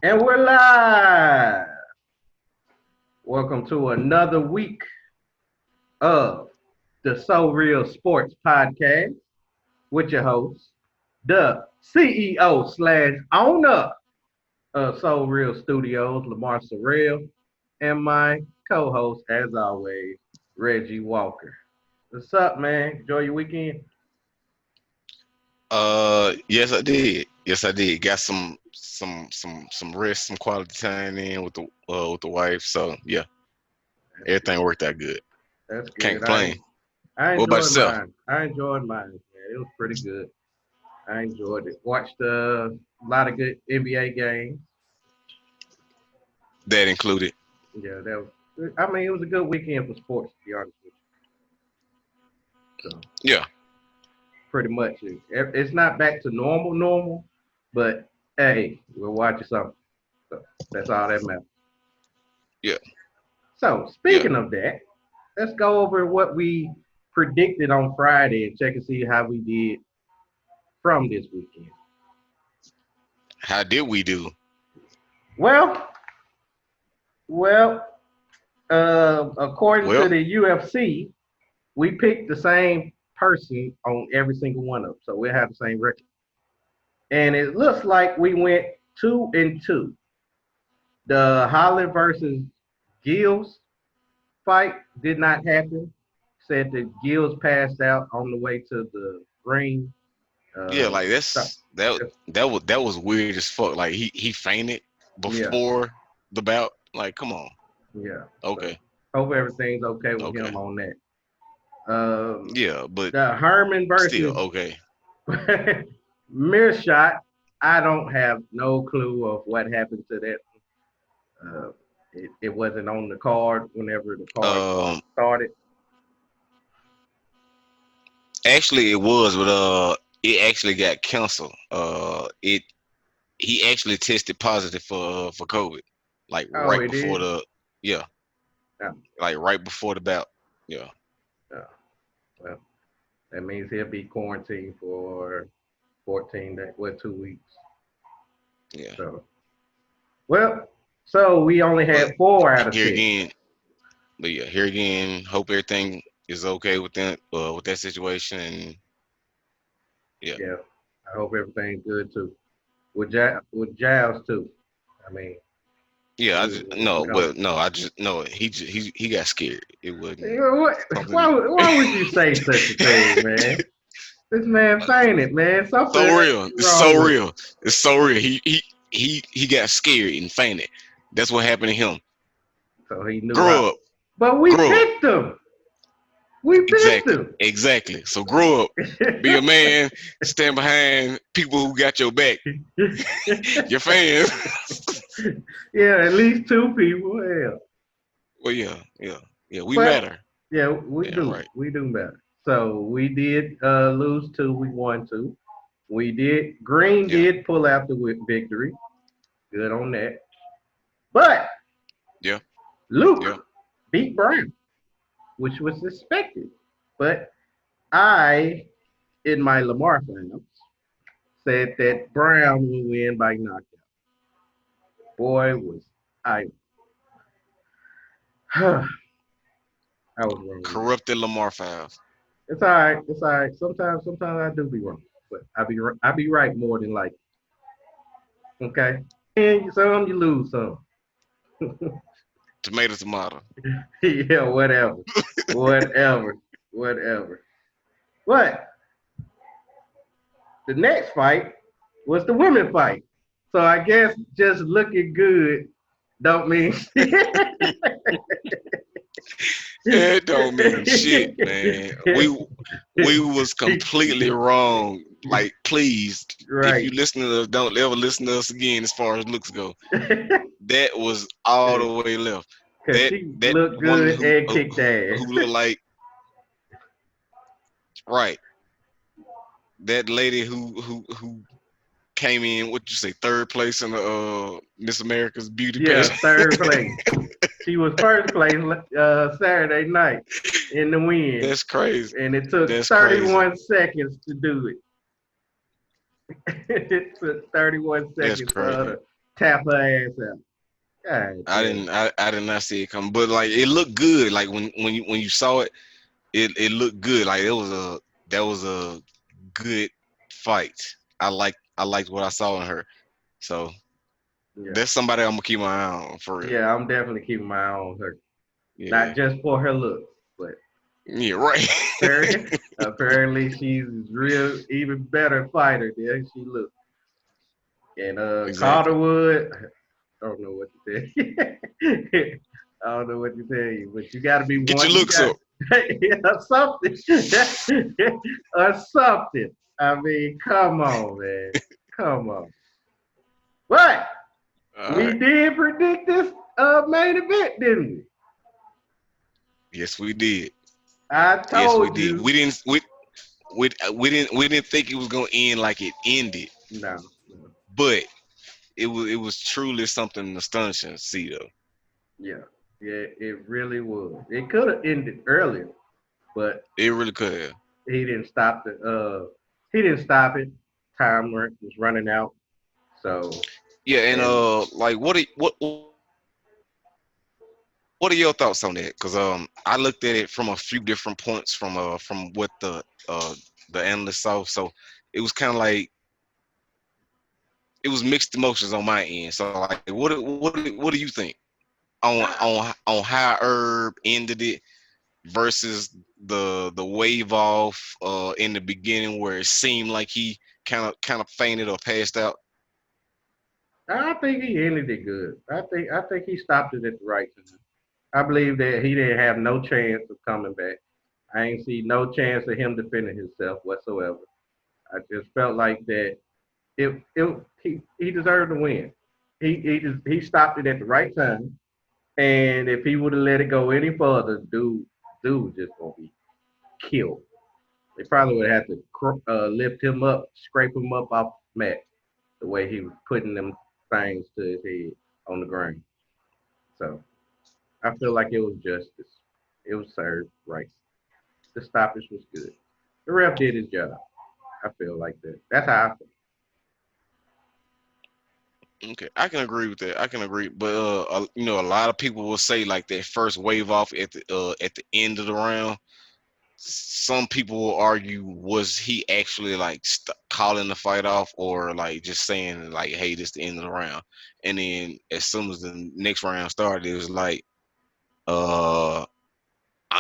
And we're live. Welcome to another week of the SoReal Sports Podcast with your host, the CEO slash owner of SoReal Studios, Lamar SoReal, and my co-host, as always, Reggie Walker. What's up, man? Enjoy your weekend? Yes, I did. Yes, I did. Got some rest, some quality time in with the wife. So yeah, That's everything good. worked out good. That's Can't good. I complain. I What about enjoyed yourself? mine. I enjoyed mine, man. It was pretty good. I enjoyed it. Watched a lot of good NBA games. That included. Yeah, that was. I mean, it was a good weekend for sports, to be honest with you. So Yeah, pretty much, it's not back to normal, but hey, we're watching something. So that's all that matters. yeah, So yeah. speaking of that, let's go over what we predicted on Friday and check and see how we did from this weekend. How did we do? Well, according to Well, the UFC, we picked the same person on every single one of them, so we'll have the same record. And it looks like we went 2-2. The Holland versus Gills fight did not happen. Said that Gills passed out on the way to the ring. yeah, Uh, like so, that was weird as fuck. Like he fainted yeah, before the bout. Like, come on. yeah. So Okay, hope everything's okay with okay. him on that. Um, Yeah, but the Herman still versus okay. Mirror shot. I don't have no clue of what happened to that. Uh, it wasn't on the card whenever the card Um, started. Actually, it was, but it actually got canceled. It he actually tested positive for COVID, like Oh, right it before is. the yeah, Yeah. like right before the bout. Yeah, Yeah. Well, that means he'll be quarantined for 14 days, 2 weeks. yeah. So, well, so we only But had 4 out of here 10. again, but yeah, here again. Hope everything is okay with that situation, and yeah, Yeah, I hope everything's good too. With Giles too. I mean, yeah. I we, just we no, don't. well, no. I just no. He got scared. It wasn't Why, something why would you say such a thing, man? This man fainted, man. Something so real. It's wrong so with him. real. It's so real. He got scared and fainted. That's what happened to him. So he knew how. Grow up. But we Grow up. picked him. We picked Exactly. him. Exactly. So grow up. Be a man. Stand behind people who got your back. Your fans. Yeah, at least two people. Hell. Well, yeah, yeah, yeah. We But matter. yeah, we Yeah, do. right. We do better. So we did lose two. We won two. We did. Green Yeah, did pull out the victory. Good on that. But yeah, yeah. Luke beat Brown, which was expected. But I, in my Lamar finals, said that Brown will win by knockout. Boy, was I. I was wrong on that. Corrupted Lamar Files. It's all right. It's all right. Sometimes I do be wrong, but I be right more than like. Okay, and you some, you lose some. Tomato, tomato. Yeah, whatever. But the next fight was the women fight. So I guess just looking good don't mean It don't mean shit, man. We was completely wrong. Like, please, if you right. listen to us, don't ever listen to us again. As far as looks go, that was all the way left. Cause That she that looked woman good who and who, kicked ass. who looked like right. That lady who came in, what you say, third place in the Miss America's beauty Yeah, pageant. third place. She was first place Saturday night in the win, That's crazy. and it took That's crazy. 31 seconds to do it. It took 31 That's seconds for her crazy. tap her ass out. God I damn. didn't. I did not see it come, but like it looked good. Like when you saw it, it looked good. Like that was a good fight. I liked what I saw in her. So Yeah. that's somebody I'm gonna keep my eye on for real. Yeah, I'm definitely keeping my eye on her. Yeah. Not just for her looks, but Yeah. Right. apparently she's real even better fighter than she looks. And Exactly. Calderwood, I don't know what to tell you. I don't know what to tell you, but you got to be Get your one. You looks got up. something or something. I mean, come on, man, come on. But All we right. did predict this main event, didn't we? Yes, we did. I Yes, we told did. you. We didn't think it was gonna end like it ended, No, no, but it was truly something astonishing to see though. yeah, yeah, it really was. It could have ended earlier, but It really could have. he didn't stop the. He didn't stop it. Time was running out. So Yeah, and and like what are your thoughts on that? Because I looked at it from a few different points from what the analysts saw. So it was kind of like it was mixed emotions on my end. So like, what do you think on how Herb ended it versus the wave off in the beginning where it seemed like he kind of fainted or passed out? I think he ended it good. I think he stopped it at the right time. I believe that he didn't have no chance of coming back. I ain't see no chance of him defending himself whatsoever. I just felt like that he deserved to win. He stopped it at the right time. And if he would have let it go any further, dude was just gonna be killed. They probably would have had to lift him up, scrape him up off the mat, the way he was putting them things to his head on the ground. So I feel like it was justice. It was served right. The stoppage was good. The ref did his job. I feel like that. That's how I feel. Okay, I can agree with that. I can agree, but a lot of people will say like that first wave off at the end of the round. Some people will argue, was he actually like calling the fight off, or like just saying like, "Hey, this the end of the round," and then as soon as the next round started, it was like, uh,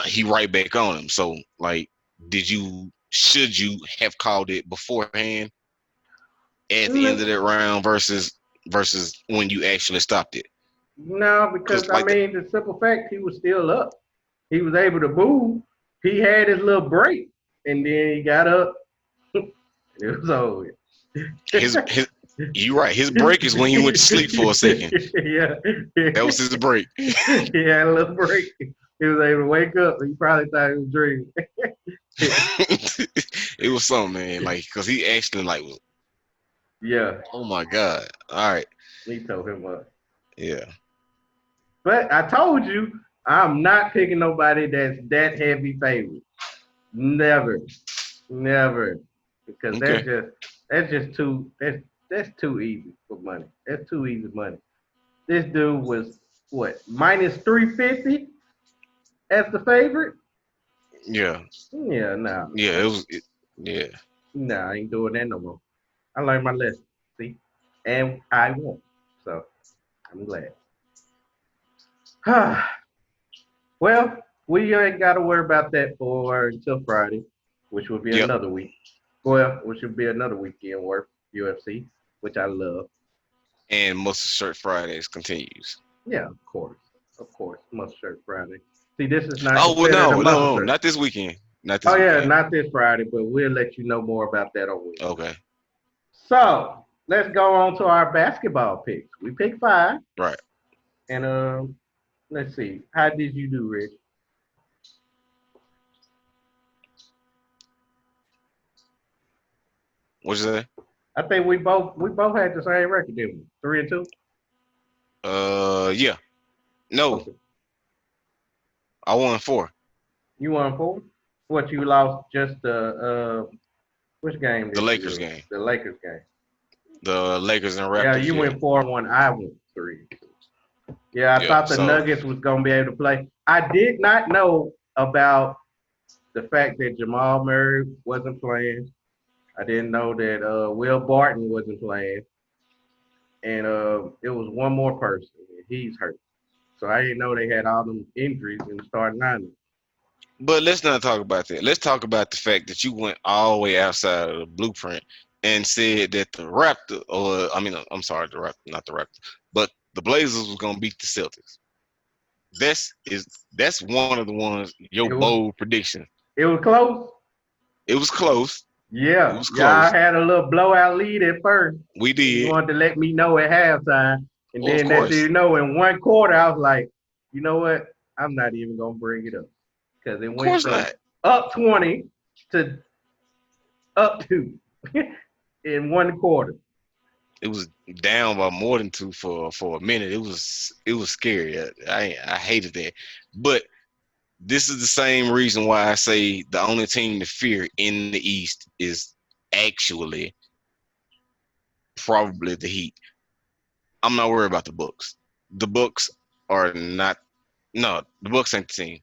he right back on him. So like, should you have called it beforehand at the end of that round versus when you actually stopped it? No, because Because I like the mean the simple fact he was still up. He was able to move. He had his little break, and then he got up. It was over. his you right. His break is when he went to sleep for a second. Yeah, That was his break. he had a little break. He was able to wake up. He probably thought he was dreaming. It was something, man. Like, cause he actually like was, Yeah, oh my god. All right. he told him up. Yeah. But I told you, I'm not picking nobody that's that heavy favorite. Never, never, because Okay. that's just too that's too easy for money. That's too easy money. This dude was what minus 350 as the favorite. Yeah. Yeah, no, Yeah. It was. Yeah. no, I ain't doing that no more. I learned my lesson. See, and I won, so I'm glad. Well, we ain't got to worry about that for until Friday, which will be Yep. another week. Well, which will be another weekend worth UFC, which I love. And Mustard Shirt Fridays continues. Yeah, of course, Mustard Shirt Friday. See, this is not Oh well, considered a mustard no, shirt. not this weekend. Not Oh this yeah, weekend. not this Friday, but we'll let you know more about that on Wednesday. Okay. So let's go on to our basketball picks. We picked five, Right. and let's see, how did you do, Rich? What'd you say? I think we both had the same record, didn't we? 3-2. Yeah. No, Okay, I won four. you won four. What you lost? Just the which game The did you Lakers lose? game. The Lakers game. The Lakers and Yeah, Raptors. you Yeah, went 4-1. I went 3. Yeah, I yeah. thought the So, Nuggets was gonna be able to play. I did not know about the fact that Jamal Murray wasn't playing. I didn't know that Will Barton wasn't playing, and it was one more person. He's hurt, so I didn't know they had all them injuries in the starting lineup. but let's not talk about that. Let's talk about the fact that you went all the way outside of the blueprint and said that the Raptor, or I mean, I'm sorry, the Raptor, not the Raptor, but the Blazers was gonna beat the Celtics. That's one of the ones your It was bold prediction. it was close. It was close. It Yeah, was y'all close. had a little blowout lead at first. We And you did. wanted to let me know at halftime. And Well, of then next thing course, you know, in one quarter, I was like, you know what? I'm not even going to bring it up. Because it of went course from not. up 20 to up 2 in one quarter. It was down by more than two for a minute. It was scary. I hated that. But this is the same reason why I say the only team to fear in the East is actually probably the Heat. I'm not worried about the Bucks. The Bucks are not. No, the Bucks ain't the team.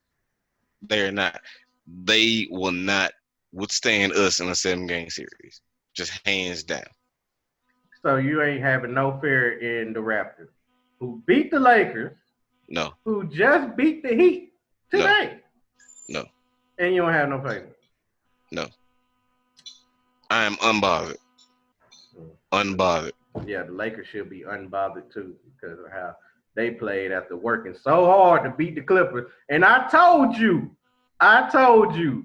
They're not. They will not withstand us in a 7-game series. Just hands down. So you ain't having no fear in the Raptors, who beat the Lakers, No, who just beat the Heat no, today. no, And you don't have no faith. no. I am unbothered. Unbothered. Yeah, the Lakers should be unbothered too because of how they played after working so hard to beat the Clippers. And I told you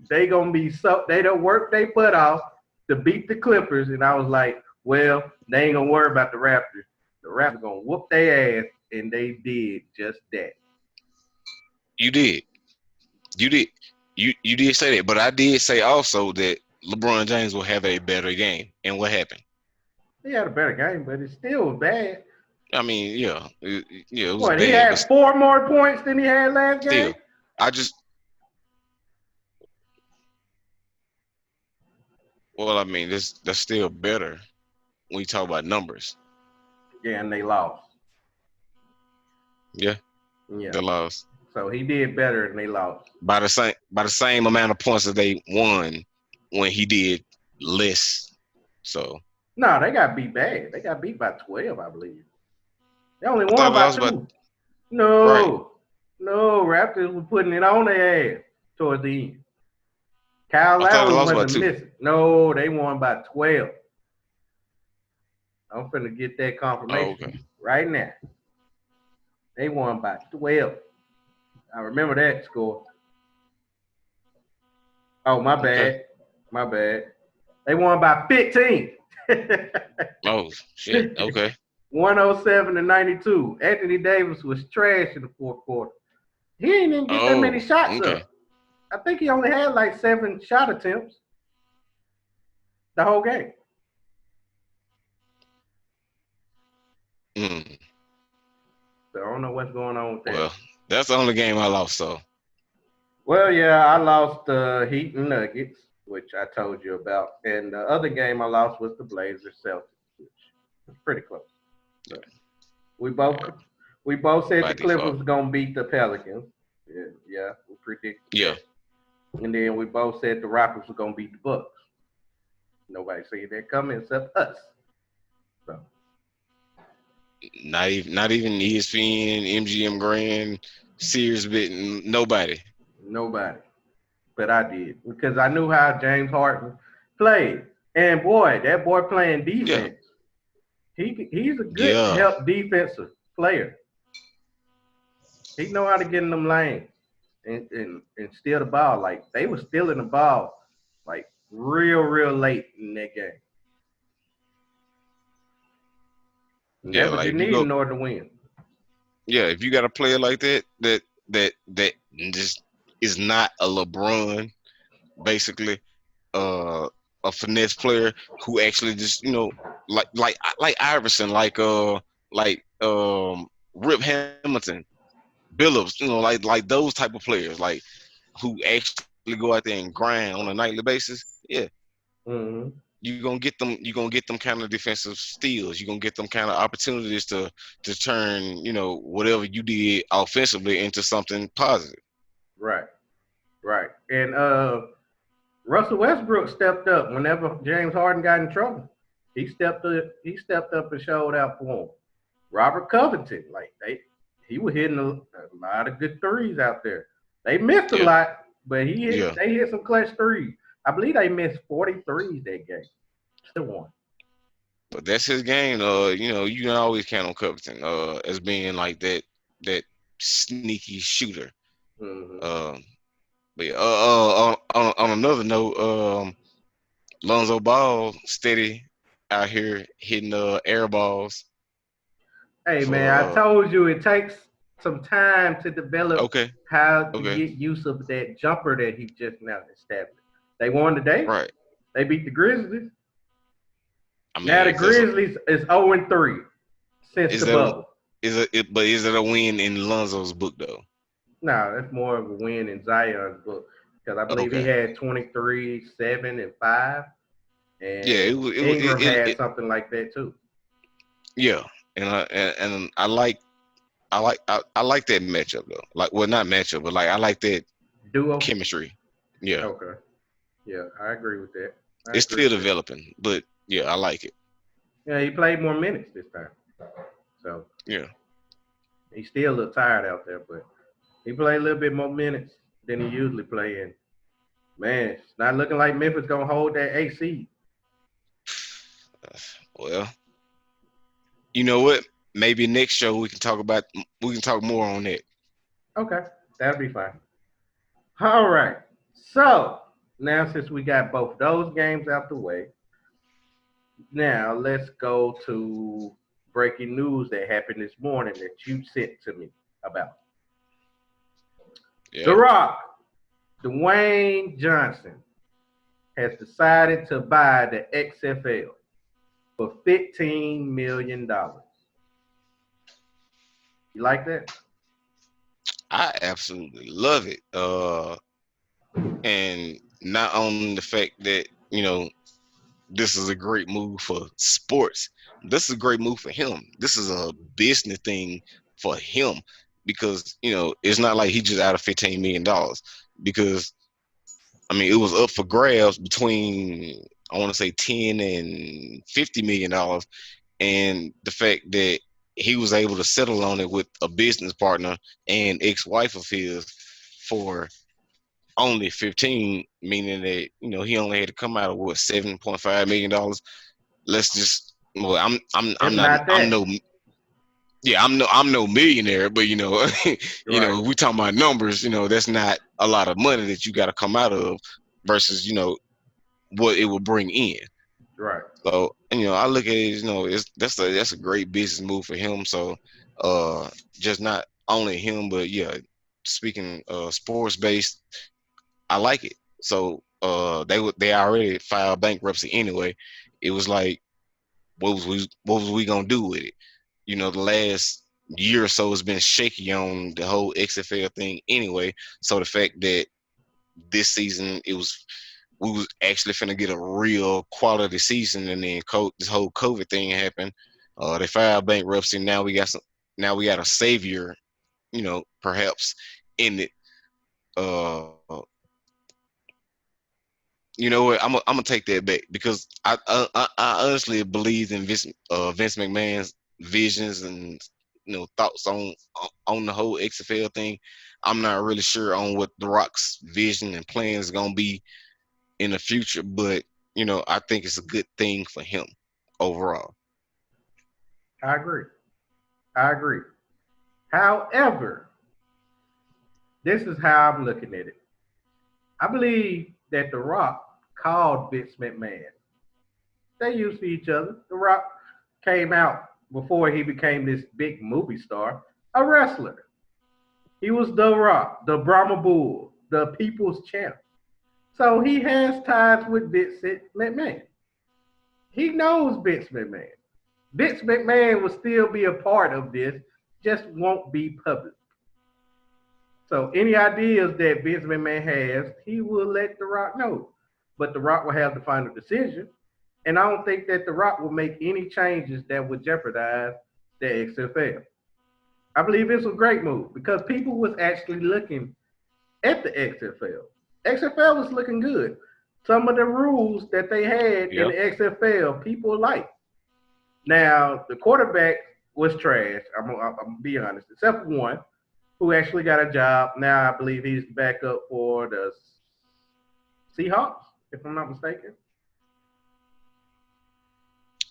they gonna be so they don't work they put off to beat the Clippers, and I was like, well, they ain't gonna worry about the Raptors. The Raptors gonna whoop their ass, and they did just that. You did. You did. You did say that, but I did say also that LeBron James will have a better game. And what happened? He had a better game, but it still was bad. I mean, yeah, yeah, it was What, he bad, had but 4 more points than he had last game? still, I just, well, I mean, that's still better when you talk about numbers. Yeah, and they lost. Yeah, Yeah. they lost So he did better and they lost. by the same amount of points that they won when he did less. So No, they got beat bad. They got beat by 12, I believe. They only I thought won they by lost by 2. right. No. No, Raptors were putting it on their ass towards the end. Kyle I thought they Lowry lost by wasn't 2. missing. No, they won by 12. I'm finna get that Oh, confirmation okay, right now. They won by 12. I remember that score. Oh, my okay. bad. My bad. They won by 15. Oh shit. Okay. 107 to 92. Anthony Davis was trash in the fourth quarter. He didn't even get that many Oh, shots okay. up. I think he only had like 7 shot attempts the whole game. Mm. So I don't know what's going on with that. Well, that's the only game I lost. So Well, yeah, I lost the Heat and Nuggets, which I told you about. And the other game I lost was the Blazers Celtics, which was pretty close. But we both yeah, we both said by the Clippers default. was gonna beat the Pelicans. Yeah, yeah, we predicted Yeah. that. And then we both said the Rockets were gonna beat the Bucks. Nobody seen that coming except us. So Not even ESPN, MGM Grand, Sears bit, nobody. nobody. But I did because I knew how James Harden played. And boy, that boy playing Yeah. defense. He's a good Yeah. help defensive player. He know how to get in them lanes and steal the ball. Like they were stealing the ball like real late in that game. And Yeah. that's what Like you if you need go, in order to win. yeah, if you got a player like that just is not a LeBron, basically, uh, a finesse player who actually just like Iverson, like Rip Hamilton, Billups, like those type of players, like who actually go out there and grind on a nightly basis. Yeah, Mm-hmm. you're gonna get them kind of defensive steals. You're gonna get them kind of opportunities to turn, whatever you did offensively into something positive. Right, right. And Russell Westbrook stepped up whenever James Harden got in trouble. He stepped up and showed out for him. Robert Covington, he was hitting a lot of good threes out there. They missed a Yeah, lot, but yeah. they hit some clutch threes. I believe they missed 43s that game. Still won. But that's his game. You can always count on Covington as being like that sneaky shooter. Mm-hmm. Um, but yeah, on another note, Lonzo Ball steady out here hitting air balls Hey man, I for told you it takes some time to develop okay, how to okay, get use of that jumper that he just now established. They won today. right. They beat the Grizzlies. I Now mean, the if there's a Grizzlies is 0-3 since is the that a bubble. but is it a win in Lonzo's book though? No, that's more of a win in Zion's book because I believe he Okay, had 23, 7, and 5, yeah, and Ingram had it something like that too. yeah, and I like that matchup though. Like, well, not matchup, but like I like that Duo. chemistry. Yeah, Okay. Yeah, I agree with that. I it's agree still with that. developing, but yeah, I like it. Yeah, he played more minutes this time, so Yeah, he still looked tired out there, but he played a little bit more minutes than he usually play. And man, it's not looking like Memphis gonna hold that AC. well, you know what? Maybe next show we can talk more on that. Okay, that'll be fine. All right. So now since we got both those games out the way, now let's go to breaking news that happened this morning that you sent to me about. The Yeah, Rock, Dwayne Johnson, has decided to buy the XFL for $15 million. You like that? I absolutely love it. And not only the fact that this is a great move for sports. This is a great move for him. This is a business thing for him because it's not like he just out of $15 million. Because I mean, it was up for grabs between, I want to say, 10 and $50 million, and the fact that he was able to settle on it with a business partner and ex-wife of his for only 15, meaning that he only had to come out of what, $7.5 million. Let's just, well, It's not I'm that. no, yeah, I'm no millionaire, but Right, we talking about numbers. That's not a lot of money that you got to come out of versus what it will bring in. right. So I look at it, it's that's a great business move for him. So just not only him, but yeah, speaking sports based, I like it. So they already filed bankruptcy anyway. It was like, what was we gonna do with it? The last year or so has been shaky on the whole XFL thing anyway. So the fact that this season we was actually finna get a real quality season, and then this whole COVID thing happened. They filed bankruptcy. Now we got a savior, perhaps in it. Uh, you know what? I'm gonna take that back because I honestly believe in Vince McMahon's visions and thoughts on the whole XFL thing. I'm not really sure on what The Rock's vision and plans is gonna be in the future, but I think it's a good thing for him overall. I agree. I agree. However, this is how I'm looking at it. I believe that The Rock called Vince McMahon. They used to each other. The Rock came out before he became this big movie star, a wrestler. He was The Rock, the Brahma Bull, the people's champ. So he has ties with Vince McMahon. He knows Vince McMahon. Vince McMahon will still be a part of this, just won't be public. So any ideas that Vince McMahon has, he will let The Rock know. But The Rock will have the final decision. And I don't think that The Rock will make any changes that would jeopardize the XFL. I believe it's a great move because people was actually looking at the XFL. XFL was looking good. Some of the rules that they had in Yeah. the XFL, people liked. Now the quarterback was trash. I'm gonna be honest, except for one who actually got a job. Now I believe he's the backup for the Seahawks, if I'm not mistaken.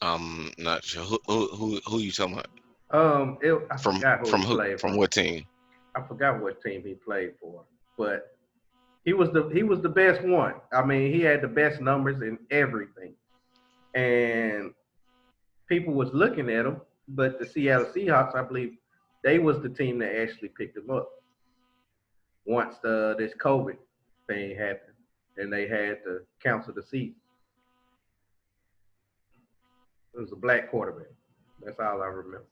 I'm not sure who you talking about. I From forgot who he from who? played From for. what team? I forgot what team he played for, but he was the best one. I mean, he had the best numbers in everything, and people was looking at him. But the Seattle Seahawks, I believe, they was the team that actually picked him up once this COVID thing happened, and they had to cancel the season. It was a black quarterback. That's all I remember.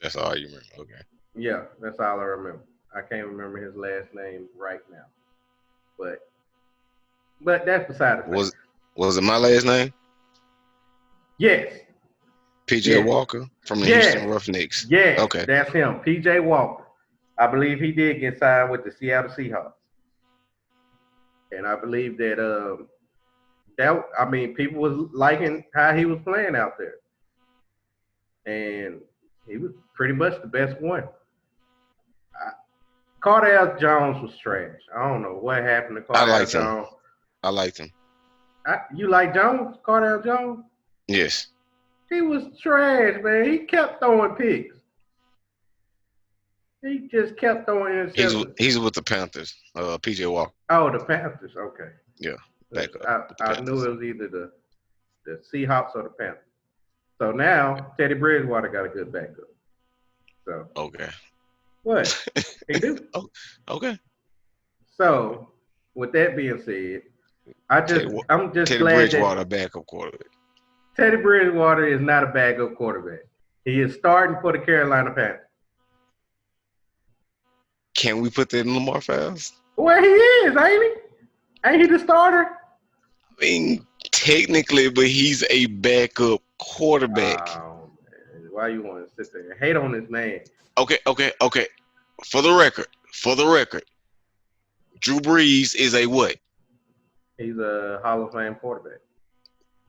That's all you remember. Okay. Yeah, that's all I remember. I can't remember his last name right now, but that's beside the fact. Was was it my last name? Yes, PJ yes, Walker from the Houston yes, Roughnecks. yes. Okay. That's him, P.J. Walker. I believe he did get signed with the Seattle Seahawks, and I believe that I mean people was liking how he was playing out there, and he was pretty much the best one. Cardell Jones was trash. I don't know what happened to I Cardell liked him. Jones. I liked him. You like Jones, Cardell Jones? Yes. He was trash, man. He kept throwing picks. He just kept throwing interceptions. He's with the Panthers. PJ Walker. Oh, the Panthers. Okay. Yeah. Back up with the I knew Panthers. it was either the Seahawks or the Panthers. So now Teddy Bridgewater got a good backup. So Okay. what he do? Oh, okay. So with that being said, Teddy, I'm just Teddy glad Bridgewater, that backup quarterback. Teddy Bridgewater is not a backup quarterback. He is starting for the Carolina Panthers. Can we put that in Lamar Fast? Well, he is, ain't he? Ain't he the starter? I mean, technically, but he's a backup quarterback. Oh, man. Why you want to sit there and hate on this man? Okay. For the record, Drew Brees is a what? He's a Hall of Fame quarterback.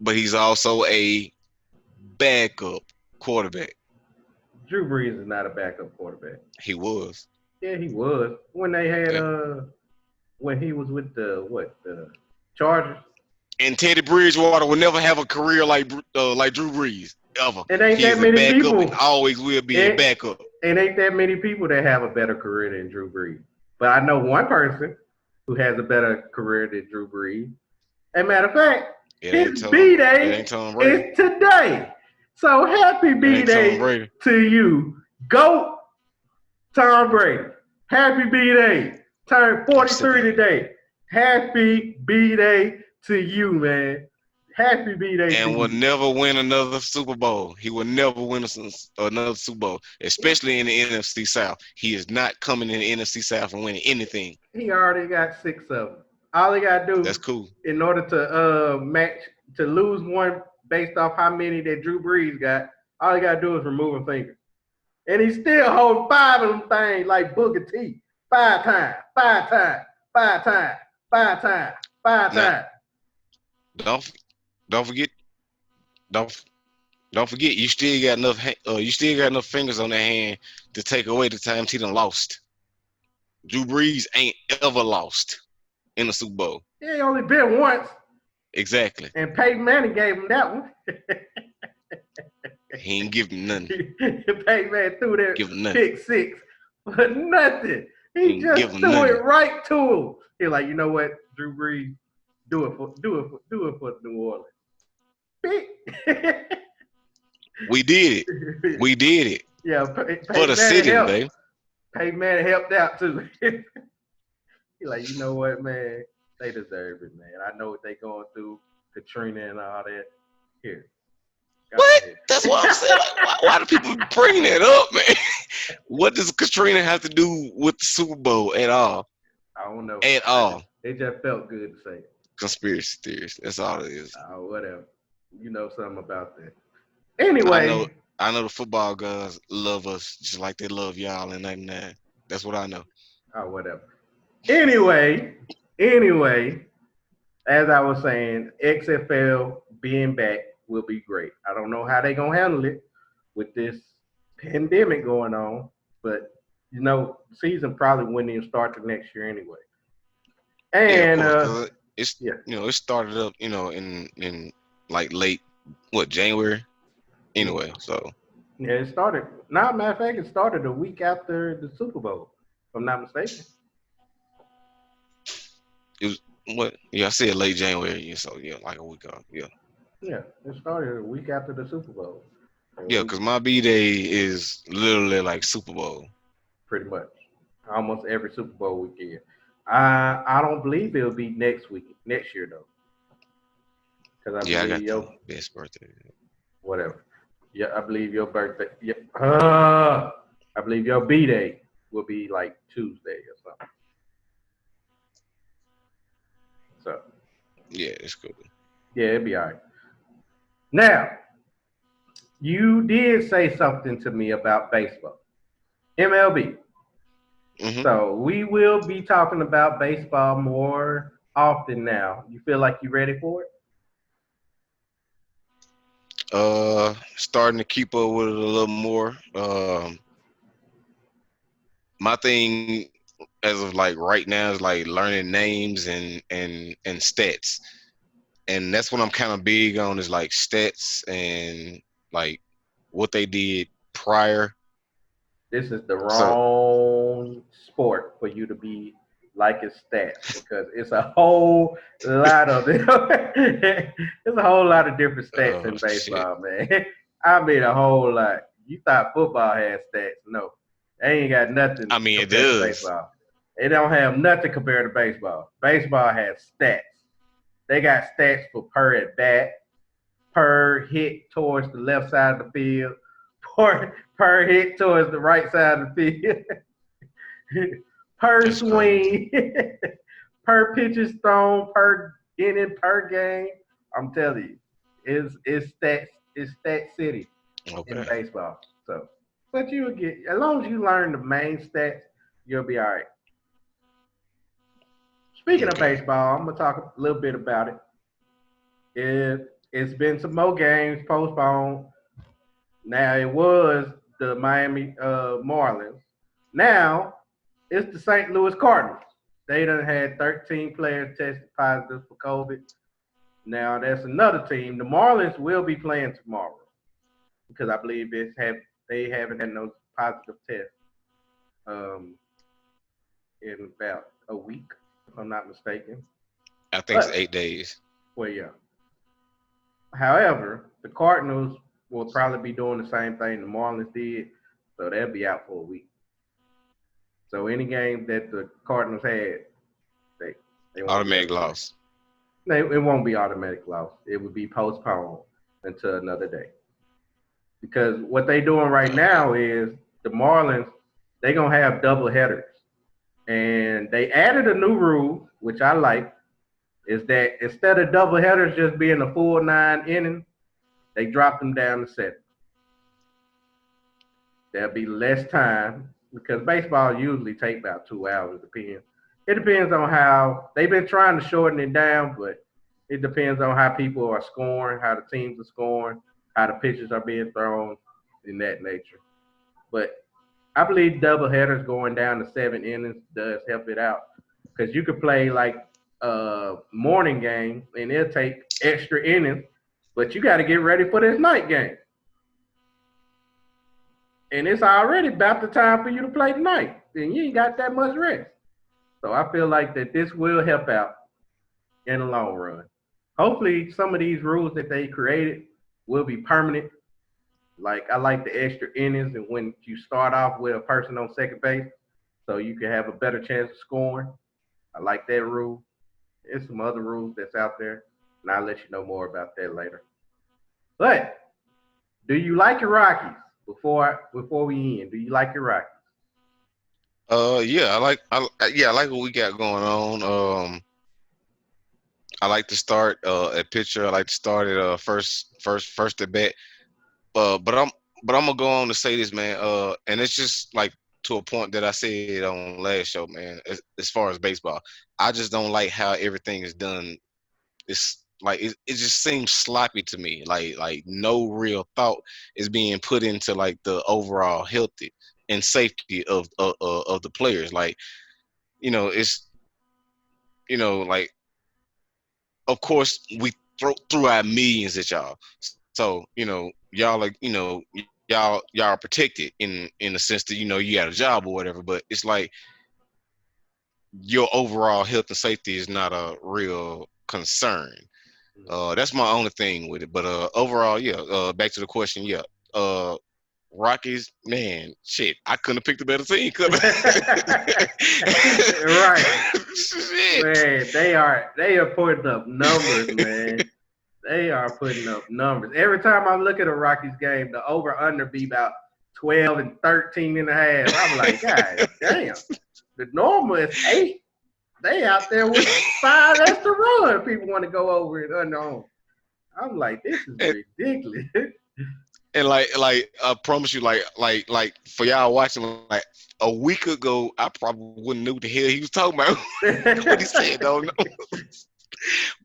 But he's also a backup quarterback. Drew Brees is not a backup quarterback. He was. Yeah, he was when they had Okay. when he was with the Chargers. And Teddy Bridgewater will never have a career like Drew Brees ever. It ain't He that is a many backup people. and always will be a backup. It ain't that many people that have a better career than Drew Brees. But I know one person who has a better career than Drew Brees. As a matter of fact, his B day is today. So happy B day to you. Go Tom Brady. Happy B day. Turned 43 today. Happy B day to you, man. Happy B day to And will you. never win another Super Bowl. He will never win another Super Bowl, especially in the NFC South. He is not coming in the NFC South and winning anything. He already got 6 of them. All he got to do That's cool. in order to to lose one based off how many that Drew Brees got, all he got to do is remove a finger. And he's still holding 5 of them things like Booker T. 5 times, 5 times, 5 times, 5 times, 5 times. Don't forget. Don't forget. You still got enough. You still got enough fingers on that hand to take away the times he done lost. Drew Brees ain't ever lost in the Super Bowl. Yeah, he only been once. Exactly. And Peyton Manning gave him that one. He ain't give him nothing. Peyton Manning threw that pick 6 for nothing. He just threw it right to him. He's like, you know what, Drew Brees, do it for New Orleans. We did it. Yeah, for the city, baby. Peyton Manning helped out too. He's like, you know what, man, they deserve it, man. I know what they going through, Katrina and all that. Here. What? That's what I'm saying. Like, why do people bring that up, man? What does Katrina have to do with the Super Bowl at all? I don't know. At all. It just felt good to say it. Conspiracy theories. That's all it is. Whatever. You know something about that. I know Anyway, I know the football guys love us just like they love y'all and that. That's what I know. oh whatever. Anyway, anyway, as I was saying, XFL being back will be great. I don't know how they gonna handle it with this pandemic going on, but season probably wouldn't even start the next year anyway. Yeah, of And course, cause it's yeah, it started up in like late January yeah, anyway. So yeah, it started. Now, matter of fact, it started a week after the Super Bowl, if I'm not mistaken. it was what yeah I said late January. Yeah, so yeah, like a week off. Yeah, Yeah, it started a week after the Super Bowl. And yeah, we cause my B day is literally like Super Bowl. pretty much almost every Super Bowl weekend. I don't believe it'll be next year though, because I Yeah, I believe got the best birthday. whatever. Yeah, I believe your birthday. Yeah, I believe your B day will be like Tuesday or something. So Yeah, it's cool. yeah, it'll be all right. Now you did say something to me about baseball, MLB. hmm So we will be talking about baseball more often now. You feel like you ready for it? Starting to keep up with it a little more. My thing as of like right now is like learning names and stats, and that's what I'm kind of big on is like stats and like what they did prior. This is the So wrong sport for you to be liking stats because it's a whole lot of there's a whole lot of different stats in shit. baseball, man. I mean a whole lot. You thought football had stats? No, they ain't got nothing I mean, it compared to does. baseball. They don't have nothing compared to baseball. Baseball has stats. They got stats for per at bat, per hit towards the left side of the field, per hit towards the right side of the field, per That's crazy. swing, per pitches thrown, per inning, per game. I'm telling you, it's stat city in Okay. baseball. So, but you'll get as long as you learn the main stats, you'll be all right. Speaking of Okay. baseball, I'm gonna talk a little bit about it. It's been some more games postponed. Now it was the Miami Marlins. Now it's the St. Louis Cardinals. They done had 13 players tested positive for COVID. Now that's another team. The Marlins will be playing tomorrow because I believe they haven't had no positive tests um, in about a week, if I'm not mistaken. I think it's But 8 days. well, yeah. However, the Cardinals will probably be doing the same thing the Marlins did, so they'll be out for a week. So any game that the Cardinals had, they they won't be able Automatic to play. loss. It won't be automatic loss. It would be postponed until another day. Because what they doing right Okay. now is the Marlins they gonna have double headers, and they added a new rule which I like is that instead of double headers just being a full 9 innings, they drop them down to 7. There'll be less time because baseball usually take about 2 hours. Depends. It depends on how they've been trying to shorten it down, but it depends on how people are scoring, how the teams are scoring, how the pitches are being thrown, in that nature. But I believe double headers going down to 7 innings does help it out because you could play like a morning game and it'll take extra innings, but you got to get ready for this night game and it's already about the time for you to play tonight, and you ain't got that much rest. So I feel like that this will help out in the long run. Hopefully, some of these rules that they created will be permanent. Like I like the extra innings, and when you start off with a person on second base, so you can have a better chance of scoring. I like that rule. There's some other rules that's out there, and I'll let you know more about that later. But do you like your Rockies? Before we end, do you like your Rockies? Yeah, I like what we got going on. I like to start at pitcher. I like to start at first at bat. But I'm gonna go on to say this, man. And it's just like to a point that I said on last show, man. As far as baseball, I just don't like how everything is done. It's like it just seems sloppy to me. Like no real thought is being put into like the overall healthy and safety of the players. Like it's like of course we threw out millions at y'all. So y'all are y'all are protected in the sense that you got a job or whatever. But it's like your overall health and safety is not a real concern. That's my only thing with it. But overall, yeah. Back to the question, yeah. Uh, Rockies, man, shit. I couldn't have picked a better team. Could Right. Shit. Man, they are putting up numbers, man. They are putting up numbers. Every time I look at a Rockies game, the over under be about 12 and 13 and a half. I'm like, God damn. The normal is 8. They out there with 5 extra runs. People want to go over it under on. I'm like, this is and, ridiculous. and like I promise you, like for y'all watching, like a week ago, I probably wouldn't know what the hell he was talking about what he said, though. No.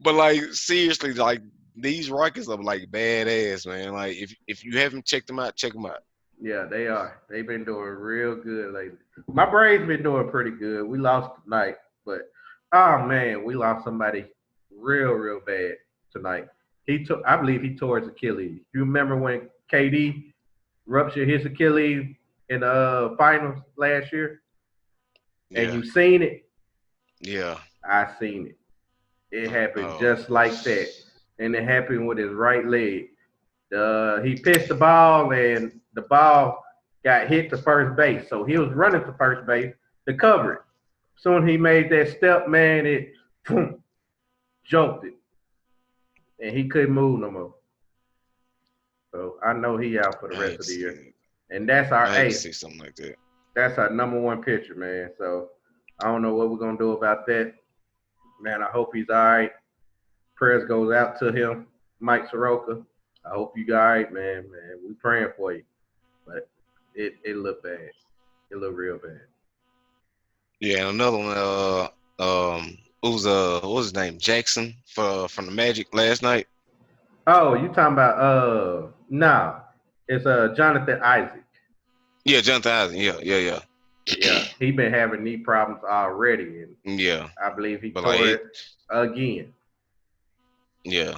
But like seriously, like these Rockets are like badass, man. Like if you haven't checked them out, check them out. Yeah, they are. They've been doing real good lately. My Braves been doing pretty good. We lost tonight, but oh man, we lost somebody real bad tonight. He took, I believe he tore his Achilles. You remember when KD ruptured his Achilles in the finals last year, and Yeah, you seen it? yeah. I seen it. It happened Oh, just like that, and it happened with his right leg. He pitched the ball and the ball got hit to first base. So he was running to first base to cover it. Soon he made that step, man, it boom, jumped it. And he couldn't move no more. So I know he out for the I rest hate of to the see year. it. And that's our I hate to ace. see something like that. That's our number one pitcher, man. So I don't know what we're gonna do about that. Man, I hope he's all right. Prayers goes out to him, Mike Soroka. I hope you all right, man. Man, we praying for you. But it looked bad. It looked real bad. Yeah, and another one. What was his name? Jackson from the Magic last night. Oh, you talking about no. It's Jonathan Isaac. Yeah, Jonathan Isaac. Yeah. Yeah, he been having knee problems already, and Yeah, I believe he but like tore it again. yeah,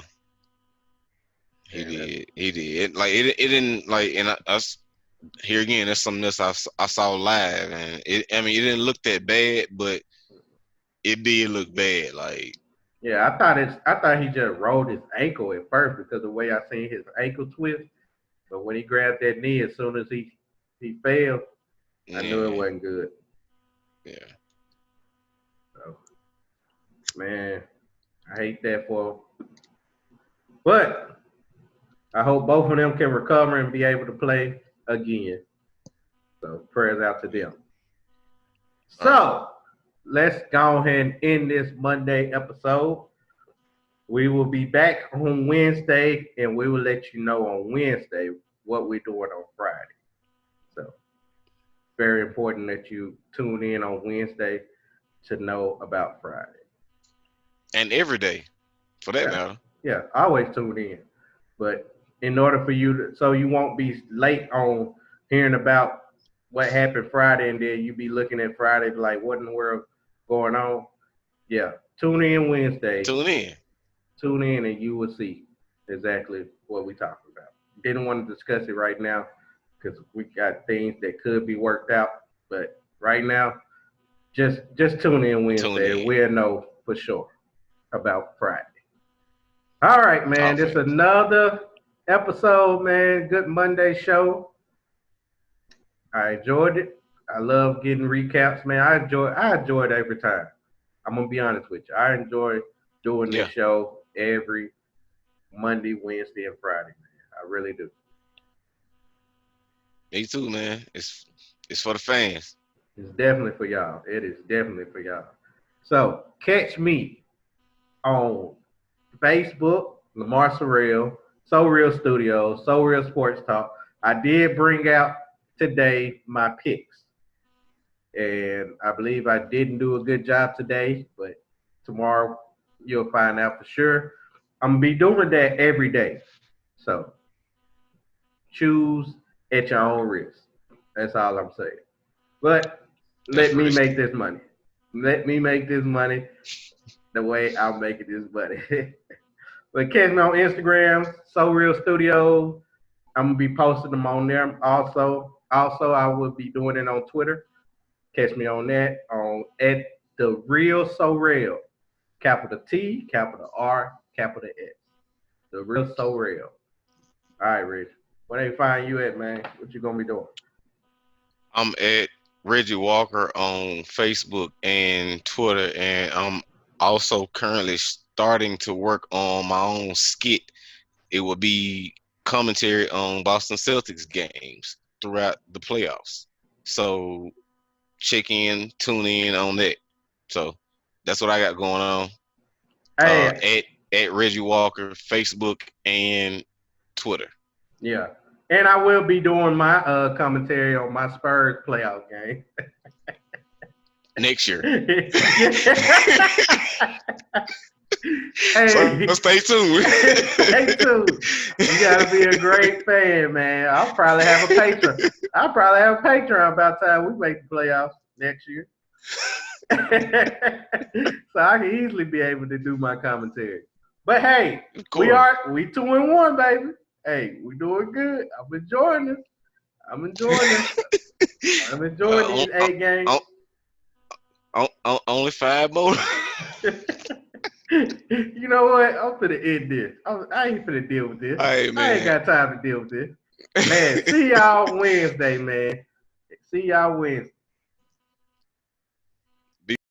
he And did. He did. Like it didn't like, and us here again. That's something else I saw live, and I mean, it didn't look that bad, but it did look bad. Like, yeah, I thought he just rolled his ankle at first because of the way I seen his ankle twist. But when he grabbed that knee, as soon as he fell, I knew it yeah, wasn't good. yeah. So man, I hate that for him. But I hope both of them can recover and be able to play again. So prayers out to them. All right. So let's go ahead and end this Monday episode. We will be back on Wednesday, and we will let you know on Wednesday what we're doing on Friday. So very important that you tune in on Wednesday to know about Friday. And every day, for that Yeah, matter. yeah, always tune in. But in order for you to, so you won't be late on hearing about what happened Friday, and then you be looking at Friday like, what in the world going on? Yeah, tune in Wednesday. Tune in. Tune in, and you will see exactly what we're talking about. Didn't want to discuss it right now because we got things that could be worked out. But right now, just tune in Tune Wednesday, and in. we'll know for sure about Friday. All right, man. All This is facts. another episode, man. Good Monday show. I enjoyed it. I love getting recaps, man. I enjoy it every time. I'm gonna be honest with you. I enjoy doing this Yeah, show every Monday, Wednesday, and Friday, man. I really do. me too, man. It's for the fans. It's definitely for y'all. It is definitely for y'all. So catch me on Facebook, Lamar SoReal, SoReal Studios, SoReal Sports Talk. I did bring out today my picks, and I believe I didn't do a good job today, but tomorrow you'll find out for sure. I'm gonna be doing that every day, so choose at your own risk. That's all I'm saying. But That's let me real make shit. this money. Let me make this money the way I'm making this money. But catch me on Instagram, SoReal Studios. I'm gonna be posting them on there. Also, I will be doing it on Twitter. Catch me on that on at the real SoReal. Capital T, capital R, capital S. The real SoReal. All right, Rich. Where they find you at, man? What you gonna be doing? I'm at Reggie Walker on Facebook and Twitter, and I'm also currently starting to work on my own skit. It will be commentary on Boston Celtics games throughout the playoffs. So check in, tune in on that. So that's what I got going on. Uh, Hey, at at Reggie Walker, Facebook and Twitter yeah. And I will be doing my commentary on my Spurs playoff game. next year. So Hey, stay tuned. stay tuned. You gotta be a great fan, man. I'll probably have a patron. I'll probably have a Patreon about time we make the playoffs next year. So I can easily be able to do my commentary. But hey, Cool. we 2-1, baby. Hey, we doing good. I'm enjoying this. I'm enjoying this. I'm enjoying Uh, these 8 games. only 5 more. You know what? I'm finna end this. I ain't finna deal with this. Hey I ain't man. got time to deal with this. Man, see y'all Wednesday, man. See y'all Wednesday.